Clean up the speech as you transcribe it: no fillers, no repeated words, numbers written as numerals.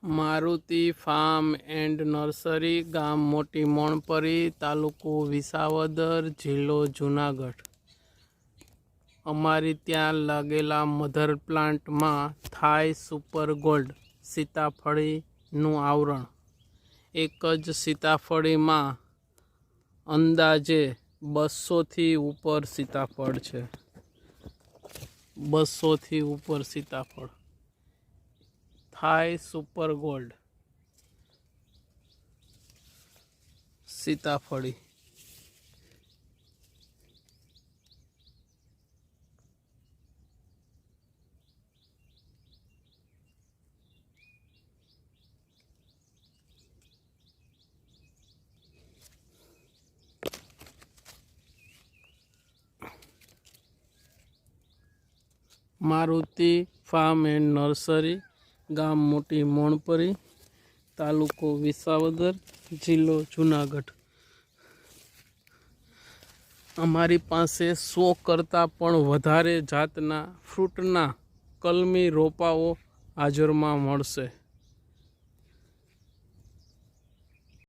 Maruti farm and nursery, गाम मोटी मोणपरी, तालुको विसावदर, जिल्लो जूनागढ़। अमारी त्यां लागेला मधर प्लांट में थाय सुपर गोल्ड सीताफळीनुं आवरण। एक ज सीताफળી में अंदाजे 200 थी ऊपर सीताफळ छे। 200 थी ऊपर सीताफळ। थाय सुपर गोल्ड सीताफળી। मारुति फार्म एंड नर्सरी, गाम मोटी मोणपरी, तालुको विसावदर, जिल्लो जूनागढ़। अमारी पासे 100 करता पण वधारे जातना फ्रूटना कलमी रोपाओ हाजर में मळशे।